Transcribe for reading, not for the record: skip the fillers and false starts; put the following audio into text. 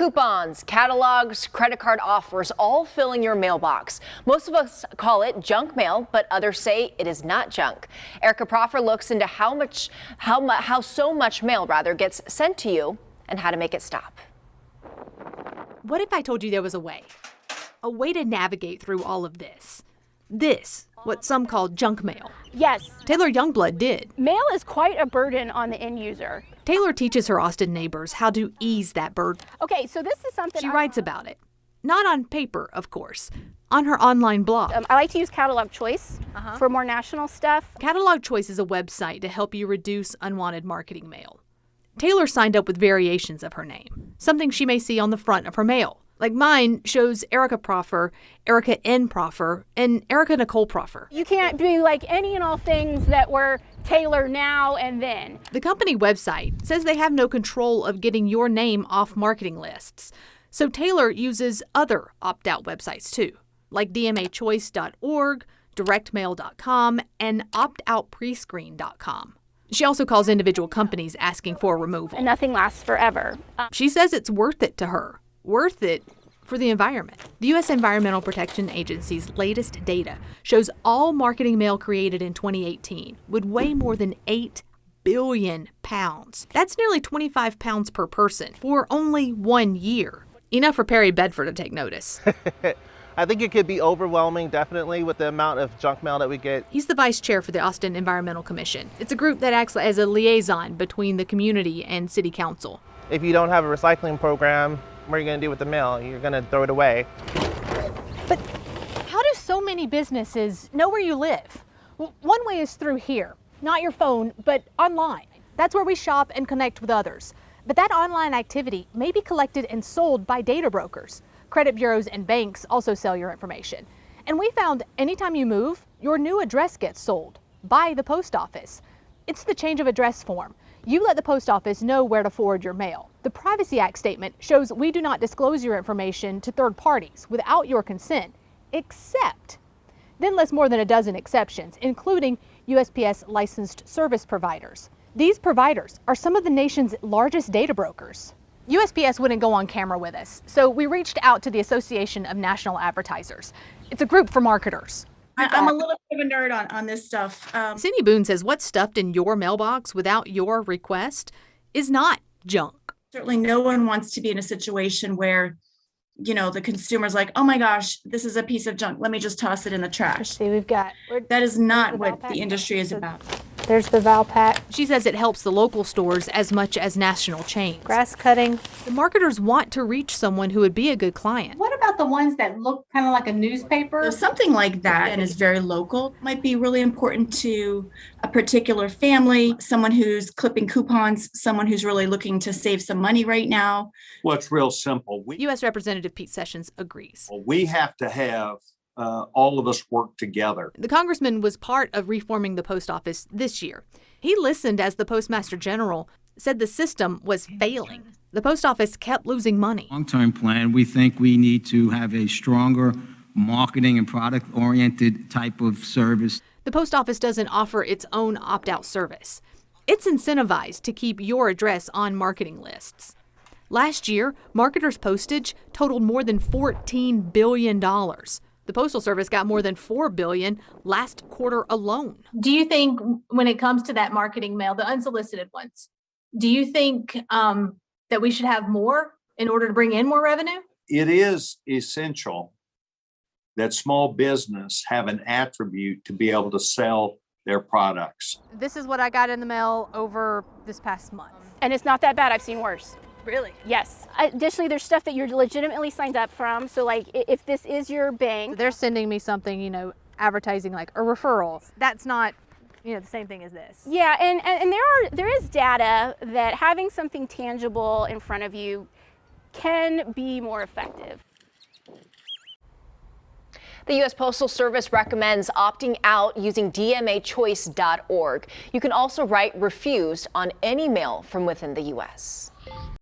Coupons, catalogs, credit card offers, all filling your mailbox. Most of us call it junk mail, but others say it is not junk. Erica Proffer looks into how so much mail gets sent to you and how to make it stop. What if I told you there was a way to navigate through all of this? This, what some call junk mail. Yes. Taylor Youngblood did. Mail is quite a burden on the end user. Taylor teaches her Austin neighbors how to ease that burden. Okay, so this is something She writes about it. Not on paper, of course. On her online blog. I like to use Catalog Choice for more national stuff. Catalog Choice is a website to help you reduce unwanted marketing mail. Taylor signed up with variations of her name, something she may see on the front of her mail. Like mine shows Erica Proffer, Erica N. Proffer, and Erica Nicole Proffer. You can't do like any and all things that were Taylor now and then. The company website says they have no control of getting your name off marketing lists. So Taylor uses other opt-out websites too, like dmachoice.org, directmail.com, and optoutprescreen.com. She also calls individual companies asking for removal. And nothing lasts forever. She says it's worth it to her. Worth it for the environment. The U.S. Environmental Protection Agency's latest data shows all marketing mail created in 2018 would weigh more than 8 billion pounds. That's nearly 25 pounds per person for only 1 year. Enough for Perry Bedford to take notice. I think it could be overwhelming, definitely, with the amount of junk mail that we get. He's the vice chair for the Austin Environmental Commission. It's a group that acts as a liaison between the community and city council. If you don't have a recycling program, what are you going to do with the mail? You're going to throw it away. But how do so many businesses know where you live? One way is through here, not your phone, but online. That's where we shop and connect with others. But that online activity may be collected and sold by data brokers. Credit bureaus and banks also sell your information. And we found anytime you move, your new address gets sold by the post office. It's the change of address form. You let the post office know where to forward your mail. The Privacy Act statement shows we do not disclose your information to third parties without your consent, except, then lists more than a dozen exceptions, including USPS licensed service providers. These providers are some of the nation's largest data brokers. USPS wouldn't go on camera with us, so we reached out to the Association of National Advertisers. It's a group for marketers. I'm a little bit of a nerd on this stuff. Cindy Boone says what's stuffed in your mailbox without your request is not junk. Certainly no one wants to be in a situation where, you know, the consumer's like, oh my gosh, this is a piece of junk. Let me just toss it in the trash. See, we've got. That is not what the industry is about. There's the Valpak. She says it helps the local stores as much as national chains. Grass cutting. The marketers want to reach someone who would be a good client. What about the ones that look kind of like a newspaper? So something like that and is very local might be really important to a particular family, someone who's clipping coupons, someone who's really looking to save some money right now. Well, it's real simple. U.S. Representative Pete Sessions agrees. We have to have all of us work together. The congressman was part of reforming the post office this year. He listened as the Postmaster General said the system was failing. The post office kept losing money. Long-term plan, we think we need to have a stronger marketing and product-oriented type of service. The post office doesn't offer its own opt-out service. It's incentivized to keep your address on marketing lists. Last year, marketers' postage totaled more than $14 billion. The Postal Service got more than $4 billion last quarter alone. Do you think when it comes to that marketing mail, the unsolicited ones, do you think that we should have more in order to bring in more revenue? It is essential that small business have an attribute to be able to sell their products. This is what I got in the mail over this past month. And it's not that bad. I've seen worse. Really? Yes. Additionally, there's stuff that you're legitimately signed up from. So like if this is your bank. They're sending me something, advertising like a referral. That's not, the same thing as this. Yeah, and there is data that having something tangible in front of you can be more effective. The U.S. Postal Service recommends opting out using dmachoice.org. You can also write refused on any mail from within the U.S.